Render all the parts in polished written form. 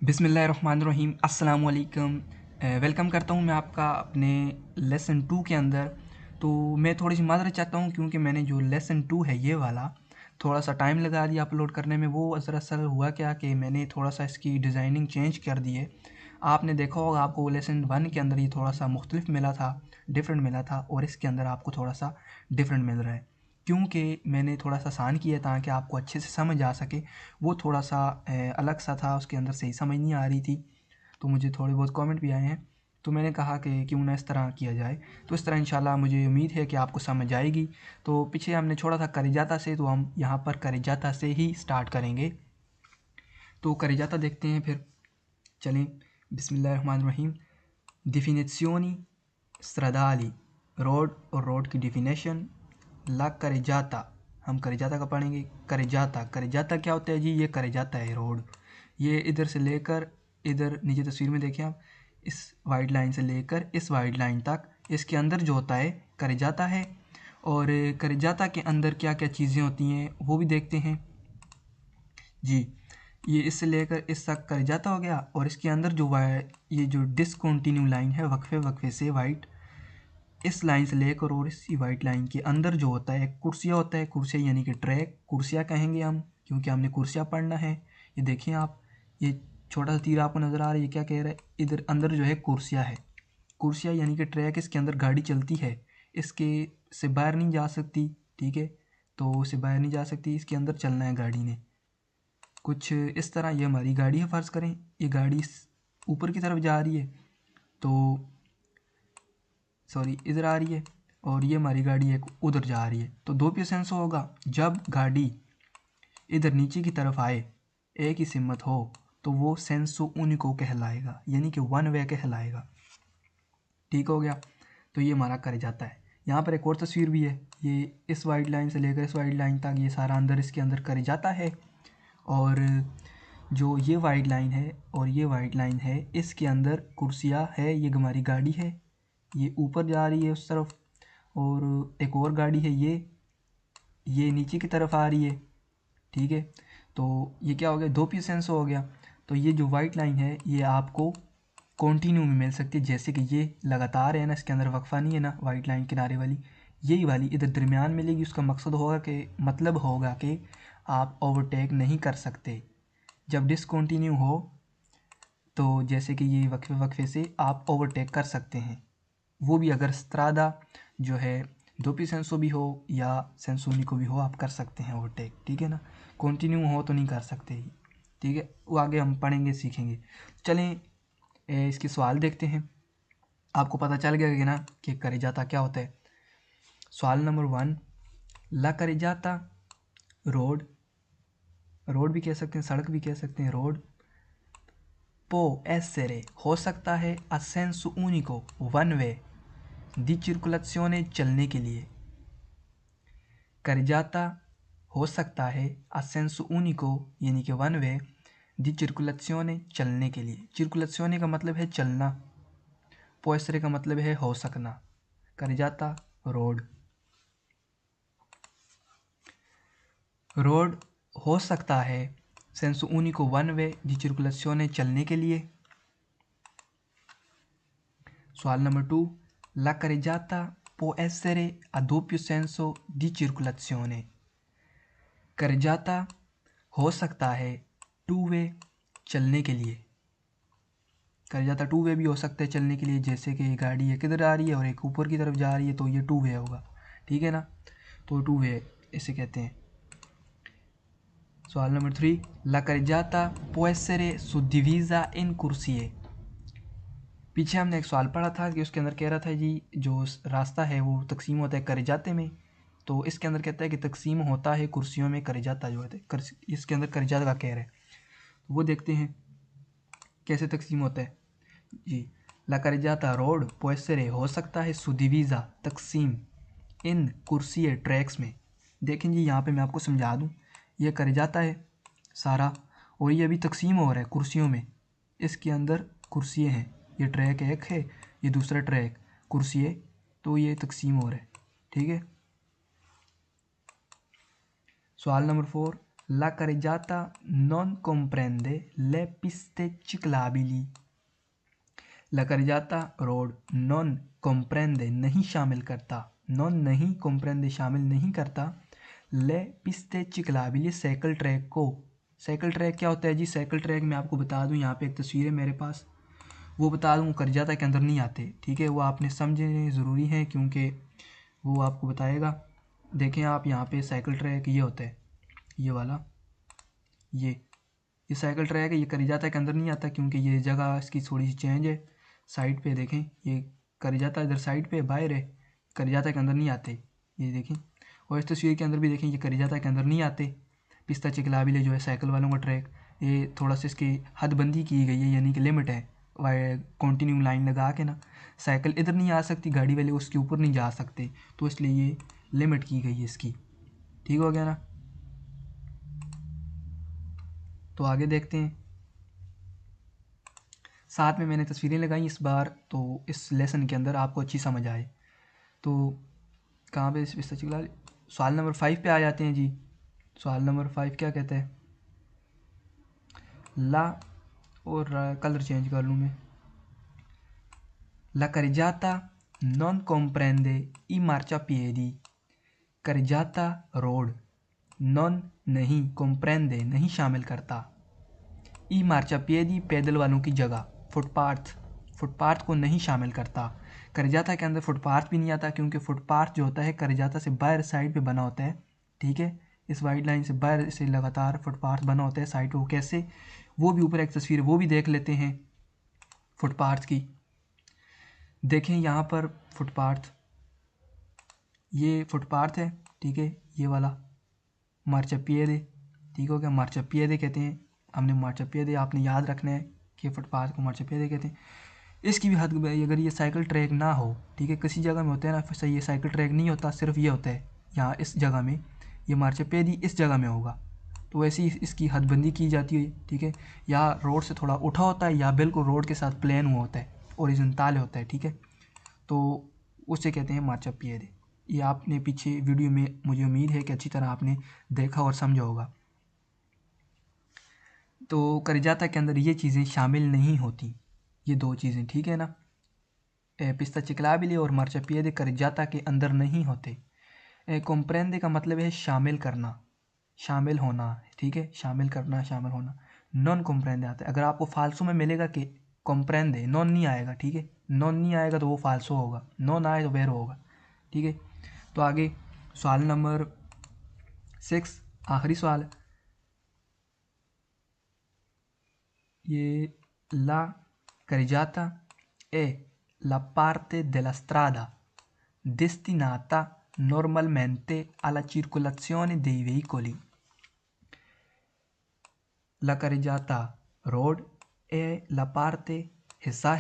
बिस्मिल्लाहिर्रहमानिर्रहीम अस्सलाम वालेकुम। वेलकम करता हूँ मैं आपका अपने लेसन 2 के अंदर। तो मैं थोड़ी सी माज़रत चाहता हूँ क्योंकि मैंने जो लेसन 2 है ये वाला थोड़ा सा टाइम लगा दिया अपलोड करने में। वो दरअसल हुआ क्या कि मैंने थोड़ा सा इसकी डिज़ाइनिंग चेंज कर दी है। आपने देखा होगा आपको लेसन 1 के अंदर ये थोड़ा सा मुख्तलिफ मिला था, डिफरेंट मिला था, और इसके अंदर आपको थोड़ा सा डिफरेंट मिल रहा है क्योंकि मैंने थोड़ा सा आसान किया ताकि आपको अच्छे से समझ आ सके। वो थोड़ा सा अलग सा था, उसके अंदर सही समझ नहीं आ रही थी, तो मुझे थोड़े बहुत कमेंट भी आए हैं। तो मैंने कहा कि क्यों ना इस तरह किया जाए। तो इस तरह इंशाल्लाह मुझे उम्मीद है कि आपको समझ आएगी। तो पीछे हमने छोड़ा था करिजाता से, तो हम यहाँ पर करिजाता से ही स्टार्ट करेंगे। तो करिजाता देखते हैं फिर। चलें, बिस्मिल्लाहिर्रहमानिर्रहीम। डिफिनेzioni stradali, रोड और रोड की डिफिनेशन। ला करिजाता, हम करिजाता का पढ़ेंगे। करिजाता, करिजाता क्या होता है जी? ये करिजाता है रोड। ये इधर से लेकर इधर नीचे तस्वीर में देखें आप, इस वाइट लाइन से लेकर इस वाइट लाइन तक इसके अंदर जो होता है करिजाता है। और करिजाता के अंदर क्या क्या चीज़ें होती हैं वो भी देखते हैं जी। ये इससे लेकर इस तक करिजाता हो गया, और इसके अंदर जो ये जो डिसकंटिन्यू लाइन है वक्फे वक्फे से वाइट, इस लाइन से लेकर और इसी वाइट लाइन के अंदर जो होता है कुर्सिया होता है। कुर्सिया यानी कि ट्रैक, कुर्सिया कहेंगे हम क्योंकि हमने कुर्सिया पढ़ना है। ये देखें आप, ये छोटा सा तीर आपको नज़र आ रहा है, ये क्या कह रहा है? इधर अंदर जो है कुर्सिया है। कुर्सिया यानी कि ट्रैक, इसके अंदर गाड़ी चलती है, इसके से बाहर नहीं जा सकती, ठीक है? तो से बाहर नहीं जा सकती, इसके अंदर चलना है गाड़ी ने। कुछ इस तरह ये हमारी गाड़ी है, फ़र्ज़ करें ये गाड़ी ऊपर की तरफ जा रही है, तो सॉरी इधर आ रही है, और ये हमारी गाड़ी एक उधर जा रही है। तो दो पे सेंस होगा। जब गाड़ी इधर नीचे की तरफ आए, एक ही सिमत हो, तो वो सेंसो उनिको कहलाएगा, यानी कि वन वे कहलाएगा। ठीक हो गया? तो ये हमारा कर जाता है। यहाँ पर एक और तस्वीर भी है, ये इस वाइट लाइन से लेकर इस वाइट लाइन तक ये सारा अंदर इसके अंदर कर जाता है। और जो ये वाइट लाइन है और ये वाइट लाइन है, इसके अंदर कुर्सिया है, ये हमारी गाड़ी है, ये ऊपर जा रही है उस तरफ, और एक और गाड़ी है ये नीचे की तरफ आ रही है, ठीक है? तो ये क्या हो गया? दो पीस सेंस हो गया। तो ये जो वाइट लाइन है ये आपको कॉन्टीन्यू में मिल सकती है, जैसे कि ये लगातार है ना, इसके अंदर वक्फा नहीं है ना वाइट लाइन किनारे वाली, यही वाली इधर दरमियान मिलेगी। उसका मकसद होगा कि मतलब होगा कि आप ओवरटेक नहीं कर सकते जब डिसकंटिन्यू हो। तो जैसे कि ये वक्फे वक्फे से आप ओवरटेक कर सकते हैं, वो भी अगर स्त्रादा जो है दो पी सेंसो भी हो या सेंसोनिको भी हो, आप कर सकते हैं ओवरटेक, ठीक है ना? कंटिन्यू हो तो नहीं कर सकते, ठीक है? वो आगे हम पढ़ेंगे सीखेंगे। चलें इसके सवाल देखते हैं। आपको पता चल गया कि ना कि करिजाता क्या होता है। सवाल नंबर 1, ला करिजाता रोड, रोड भी कह सकते हैं, सड़क भी कह सकते हैं, रोड पो एसेरे हो सकता है a senso unico one way the circolazione चलने के लिए। करिजाता हो सकता है a senso unico यानी कि वन वे दी circolazione चलने के लिए। circolazione का मतलब है चलना, può essere का मतलब है हो सकना। करिजाता रोड, रोड हो सकता है सेंसो unico वन वे दी circolazione चलने के लिए। सवाल number 2, la carreggiata può essere a doppio senso di circolazione। carreggiata हो सकता है टू वे चलने के लिए। carreggiata टू वे भी हो सकता है चलने के लिए, जैसे कि गाड़ी एक इधर आ रही है और एक ऊपर की तरफ जा रही है, तो ये टू वे होगा, ठीक है ना? तो टू वे इसे कहते हैं। सवाल number 3, la carreggiata può essere suddivisa in corsie। पीछे हमने एक सवाल पढ़ा था कि उसके अंदर कह रहा था जी जो रास्ता है वो तकसीम होता है करिजाते में। तो इसके अंदर कहता है कि तकसीम होता है कुर्सियों में, करिजाता जो है इसके अंदर करिजाता का कह रहा है। तो वो देखते हैं कैसे तकसीम होता है जी। ला करिजाता रोड पोएसरे हो सकता है सुदिवीज़ा तकसीम इन कुर्सी ट्रैक्स में। देखें जी, यहाँ पे मैं आपको समझा दूँ, ये करिजाता है सारा, और ये अभी तकसीम हो रहा है कुर्सियों में। इसके अंदर कुर्सियाँ हैं, ये ट्रैक एक है, ये दूसरा ट्रैक, कुर्सी है, तो ये तकसीम हो रहा है, ठीक है? सवाल number 4, La carreggiata non comprende le piste ciclabili। La carreggiata road non comprende नहीं शामिल करता, non नहीं comprende शामिल नहीं करता, ले piste ciclabili साइकिल ट्रैक को। साइकिल ट्रैक क्या होता है जी? साइकिल ट्रैक मैं आपको बता दूं, यहाँ पे एक तस्वीर है मेरे पास, वो बता दूं, करजाता के अंदर नहीं आते, ठीक है? वो आपने समझने ज़रूरी है क्योंकि वो आपको बताएगा। देखें आप यहाँ पे साइकिल ट्रैक ये होता है, ये वाला, ये साइकिल ट्रैक है, ये करजाता के अंदर नहीं आता क्योंकि ये जगह इसकी थोड़ी सी चेंज है। साइड पे देखें, ये करजाता इधर साइड पे बाहर है, करजाता के अंदर नहीं आते, ये देखें। और इस तस्वीर के अंदर भी देखें, ये करजाता के अंदर नहीं आते। पिस्ता चिकलाबिले जो है साइकिल वालों का ट्रैक, ये थोड़ा सा इसकी हदबंदी की गई है, यानी कि लिमिट है, कंटिन्यू लाइन लगा के ना, साइकिल इधर नहीं आ सकती, गाड़ी वाले उसके ऊपर नहीं जा सकते, तो इसलिए ये लिमिट की गई है इसकी। ठीक हो गया ना? तो आगे देखते हैं। साथ में मैंने तस्वीरें लगाई इस बार, तो इस लेसन के अंदर आपको अच्छी समझ आए। तो कहाँ पे इस सवाल नंबर 5 पे आ जाते हैं जी। सवाल नंबर 5 क्या कहता है? ला, और कलर चेंज कर लूँ मैं। La carreggiata non comprende i marciapiedi। carreggiata road, non नहीं, comprende नहीं शामिल करता, ई मार्चापिएदी पैदल वालों की जगह, फुटपाथ, फुटपाथ को नहीं शामिल करता। करजाता के अंदर फुटपाथ भी नहीं आता क्योंकि फुटपाथ जो होता है करजाता से बाहर साइड पे बना होता है, ठीक है? इस वाइट लाइन से बाहर से लगातार फुटपाथ बना होता है साइड पे। वो कैसे? वो भी ऊपर एक तस्वीर, वो भी देख लेते हैं फुटपाथ की। देखें यहाँ पर फुटपाथ, ये फुटपाथ है, ठीक है? ये वाला मार्चापिएदे, ठीक हो गया? मार्चापिएदे कहते हैं, हमने मार्चापिएदे आपने याद रखना है कि फुटपाथ को मार्चापिएदे कहते हैं। इसकी भी हद, अगर ये साइकिल ट्रैक ना हो, ठीक है, किसी जगह में होता है ना, फिर सही, ये साइकिल ट्रैक नहीं होता, सिर्फ ये होता है यहाँ इस जगह में, ये मार्चापिएदी इस जगह में होगा, तो वैसे ही इसकी हदबंदी की जाती है, ठीक है? या रोड से थोड़ा उठा होता है या बिल्कुल रोड के साथ प्लेन हुआ होता है, ओरिजेंटल होता है, ठीक है? तो उसे कहते हैं मार्चापिएदे। ये आपने पीछे वीडियो में, मुझे उम्मीद है कि अच्छी तरह आपने देखा और समझा होगा। तो करजाता के अंदर ये चीज़ें शामिल नहीं होती, ये दो चीज़ें, ठीक है ना? पिस्ता चिकलाबिले और मार्चापिएदे करजाता के अंदर नहीं होते। कॉम्प्रेंदे का मतलब है शामिल करना, शामिल होना, ठीक है? शामिल करना, शामिल होना। नॉन कॉम्प्रेंदे आता है। अगर आपको फालसो में मिलेगा कि कॉम्प्रेंदे, नॉन नहीं आएगा, ठीक है? नॉन नहीं आएगा तो वो फालसो होगा, नॉन आए तो वेरो होगा, ठीक है? तो आगे सवाल नंबर 6, आखिरी सवाल, ये ला carreggiata è la parte della strada destinata normalmente alla circolazione dei veicoli। La carreggiata road è la parte, हिस्सा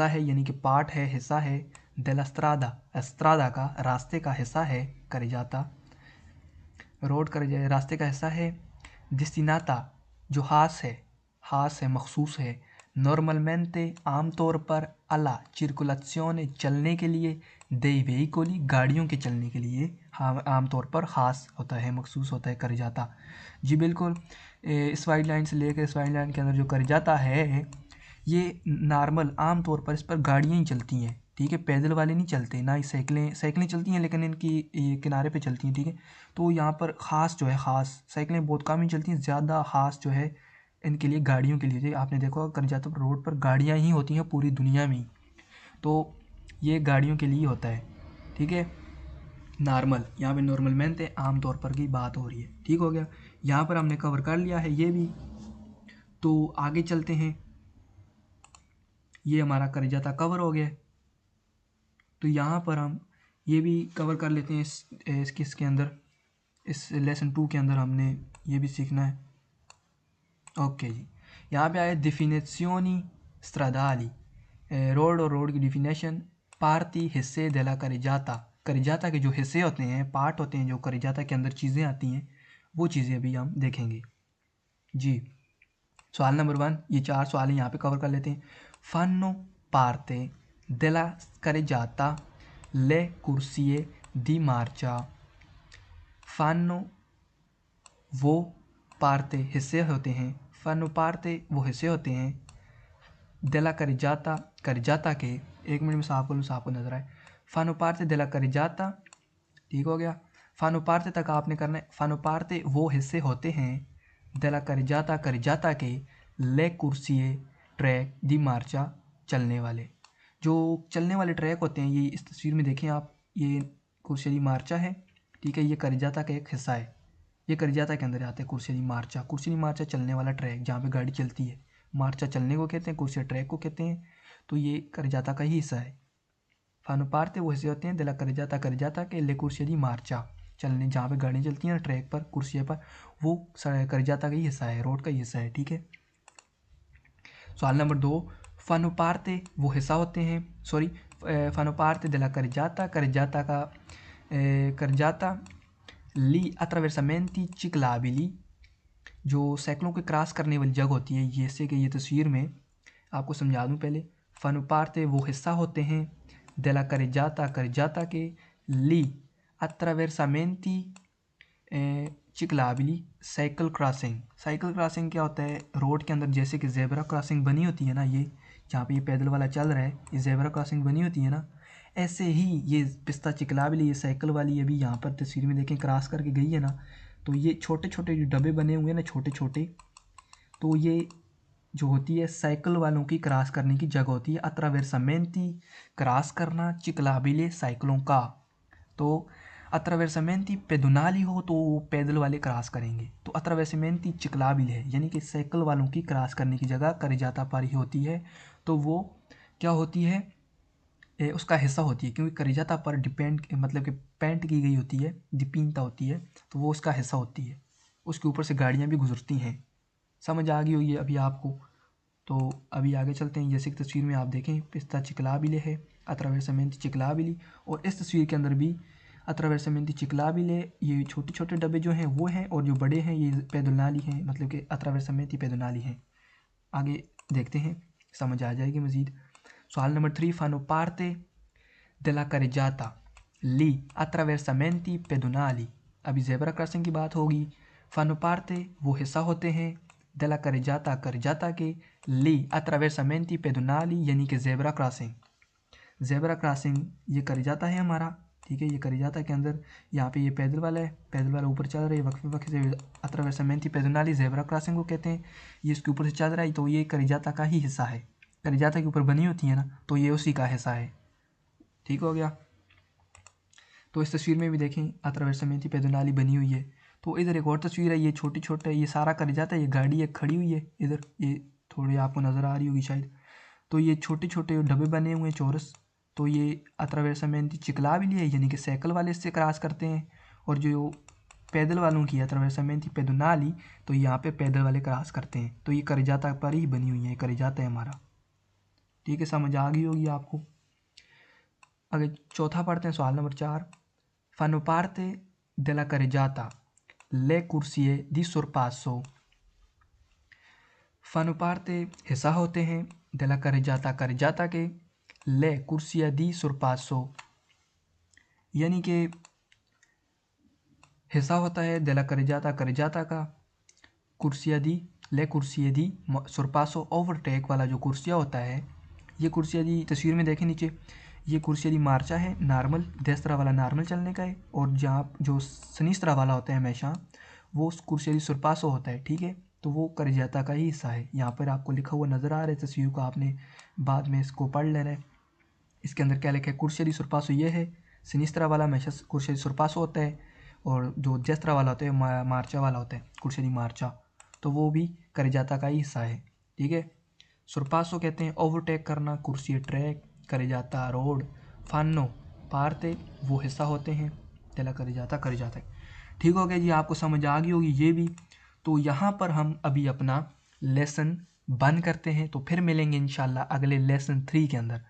है यानी कि पार्ट है, हिस्सा है, della strada, स्त्रादा का, रास्ते का हिस्सा है, carreggiata रोड कर रास्ते का हिस्सा है, destinata जो खास है, मखसूस है, नॉर्मलमेंटे आमतौर पर, अला चिरकुलाzione चलने के लिए, dei veicoli गाड़ियों के चलने के लिए, हाँ आमतौर पर ख़ास होता है, मखसूस होता है कर जाता। जी बिल्कुल, इस वाइड लाइन से लेकर इस वाइड लाइन के अंदर जो कर जाता है, ये नॉर्मल आमतौर पर इस पर गाड़ियाँ ही चलती हैं, ठीक है? पैदल वाले नहीं चलते, ना ही साइकिलें चलती हैं, लेकिन इनकी ये किनारे पे चलती हैं, ठीक है? तो यहाँ पर ख़ास जो है, ख़ास साइकिलें बहुत कम ही चलती हैं, ज़्यादा ख़ास जो है इनके लिए गाड़ियों के लिए, आपने देखा होगा करजाता पर रोड पर गाड़ियाँ ही होती हैं पूरी दुनिया में, तो ये गाड़ियों के लिए होता है, ठीक है? नॉर्मल, यहाँ पे नॉर्मल मेंटे आमतौर पर की बात हो रही है, ठीक हो गया? यहाँ पर हमने कवर कर लिया है ये भी। तो आगे चलते हैं, ये हमारा करजाता कवर हो गया, तो यहाँ पर हम ये भी कवर कर लेते हैं इसके अंदर, इस लेसन 2 के अंदर हमने ये भी सीखना है। ओके जी, यहाँ पे आया डिफिनेzioni stradali, रोड और रोड की डिफिनेशन, पार्टी हिस्से देला करजाता, करजाता के जो हिस्से होते हैं, पार्ट होते हैं, जो करजाता के अंदर चीज़ें आती हैं, वो चीज़ें अभी हम देखेंगे जी। सवाल नंबर 1, ये 4 सवाल यहाँ पे कवर कर लेते हैं। fanno parte della carreggiata le corsie di marcia। fanno वो पार्ते हिस्से होते हैं, फनो पार्ते वो हिस्से होते हैं, देला करिजाता के, एक मिनट में साफ बोलूँ साफ को नजर आए, फनो पार्ते देला करिजाता, ठीक हो गया। फनो पार्ते तक आपने करना है, फनो पार्ते वो हिस्से होते हैं, देला करिजाता के, ले कुर्सिए ट्रैक दी मार्चा चलने वाले, जो चलने वाले ट्रैक होते हैं, ये इस तस्वीर में देखें आप, ये कुर्सिया दी मार्चा है, ठीक है, ये करिजाता का एक हिस्सा है, ये करिजाता के अंदर आता है कुर्सिया दी मार्चा चलने वाला ट्रैक जहाँ पे गाड़ी चलती है, मार्चा चलने को कहते हैं, कुर्सिया ट्रैक को कहते हैं, तो ये करिजाता का ही हिस्सा है। फानो पार्ते वो हिस्से होते हैं, दिला करिजाता के, ले कुर्सिया दी मार्चा चलने, जहाँ पे गाड़ी चलती है ना ट्रैक पर, कुर्सिया पर, वो करिजाता का ही हिस्सा है, रोड का ही हिस्सा है, ठीक है। सवाल नंबर 2, फानो पार्ते वो हिस्सा होते हैं, सॉरी, फानो पार्ते दिला करिजाता करिजाता ली अट्रावेरसामेंटी चिक्लाबिली, जो सैकड़ों के क्रॉस करने वाली जगह होती है, जैसे कि ये तस्वीर में आपको समझा दूं पहले, फनो पार्ते वो हिस्सा होते हैं, देला करिजाता के, ली अट्रावेरसामेंटी चिक्लाबिली साइकिल क्रॉसिंग क्या होता है, रोड के अंदर जैसे कि जेब्रा क्रॉसिंग बनी होती है ना, ये जहाँ पे ये पैदल वाला चल रहा है, ये जेब्रा क्रॉसिंग बनी होती है ना, ऐसे ही ये पिस्ता चिक्लाबिली, ये साइकिल वाली अभी यहाँ पर तस्वीर में देखें क्रॉस करके गई है ना, तो ये छोटे छोटे जो डब्बे बने हुए हैं ना, छोटे छोटे, तो ये जो होती है साइकिल वालों की क्रॉस करने की जगह होती है, अट्रावेरसामेंटी क्रॉस करना, चिक्लाबिले साइकिलों का, तो अट्रावेरसामेंटी पेदोनाली हो तो वो पैदल वाले क्रॉस करेंगे, तो अट्रावेरसामेंटी चिक्लाबिले है, यानी कि साइकिल वालों की क्रॉस करने की जगह करिजाता पर ही होती है, तो वो क्या होती है, उसका हिस्सा होती है, क्योंकि करिजाता पर डिपेंड मतलब कि पेंट की गई होती है, डिपीनता होती है, तो वो उसका हिस्सा होती है, उसके ऊपर से गाड़ियाँ भी गुजरती हैं। समझ आ गई होगी अभी आपको। तो अभी आगे चलते हैं, जैसे कि तस्वीर में आप देखें पिस्ता चिक्लाबिले है, अट्रावेरसामेंटी चिक्लाबिली, और इस तस्वीर के अंदर भी अट्रावेरसामेंटी चिक्लाबिले, ये छोटे छोटे डब्बे जो हैं वो हैं, और जो बड़े हैं ये पेदोनाली हैं, मतलब कि अट्रावेरसामेंटी पेदोनाली हैं। आगे देखते हैं, समझ आ जाएगी मज़ीद। सवाल नंबर 3, फानो पार्ते della carreggiata lì attraversamenti pedonali, अभी जेबरा क्रॉसिंग की बात होगी, फानो पार्ते वो हिस्सा होते हैं, della carreggiata के, lì attraversamenti pedonali यानी कि जेबरा क्रॉसिंग ये करिजाता है हमारा, ठीक है, ये करिजाता के अंदर, यहाँ पे ये पैदल वाला ऊपर चल रहा है, वक्फे से अट्रावेरसामेंटी पेदोनाली जेबरा क्रॉसिंग को कहते हैं, ये इसके ऊपर से चल रहा है, तो ये करिजाता का ही हिस्सा है, करिजाता के ऊपर बनी होती है ना, तो ये उसी का हिस्सा है, ठीक हो गया। तो इस तस्वीर में भी देखें अट्रावेरसामेंटी पेदोनाली बनी हुई है, तो इधर एक और तस्वीर है, ये छोटे छोटे, ये सारा करिजाता है, ये गाड़ी एक खड़ी हुई है इधर, ये थोड़ी आपको नज़र आ रही होगी शायद, तो ये छोटे छोटे डब्बे बने हुए हैं चौरस, तो ये अट्रावेरसामेंटी चिक्लाबिली है, यानी कि साइकिल वाले इससे क्रॉस करते हैं, और जो पैदल वालों की अट्रावेरसामेंटी पेदोनाली, तो यहाँ पे पैदल वाले क्रॉस करते हैं, तो ये करिजाता पर ही बनी हुई है, करिजाता है हमारा, ठीक है, समझ आ गई होगी आपको। आगे चौथा पढ़ते हैं, सवाल number 4, फनो पार्ते della carreggiata le corsie di sorpasso, फनो पार्ते हिस्सा होते हैं, della carreggiata के, ले कुर्सिया दी sorpasso यानी कि हिस्सा होता है della carreggiata का, कुर्सिया दी, ले कुर्सिया दी sorpasso ओवरटेक वाला जो कुर्सिया होता है, ये कुर्सिया दी तस्वीर में देखें नीचे, ये कुर्सिया दी मार्चा है, नॉर्मल देस्त्रा वाला नॉर्मल चलने का है, और जहाँ जो सनिस्त्रा वाला होता है हमेशा वो कुर्सिया दी sorpasso होता है, ठीक है, तो वो करिजाता का ही हिस्सा है, यहाँ पर आपको लिखा हुआ नज़र आ रहा है तस्वीर को, आपने बाद में इसको पढ़ लेना है। इसके अंदर क्या लिखा है, कुर्सिया दी sorpasso ये है, सनिस्त्रा वाला हमेशा कुर्सिया दी sorpasso होता है, और जो देस्त्रा वाला होता है मार्चा वाला होता है, कुर्सिया दी मार्चा, तो वो भी करिजाता का ही हिस्सा है, ठीक है। sorpasso कहते हैं ओवरटेक करना, कुर्सिया ट्रैक, करिजाता रोड, फानो पार्ते वो हिस्सा होते हैं, तेला करिजाता ठीक हो गया जी, आपको समझ आ गई होगी ये भी। तो यहाँ पर हम अभी अपना लेसन बंद करते हैं, तो फिर मिलेंगे इंशाल्लाह अगले लेसन 3 के अंदर।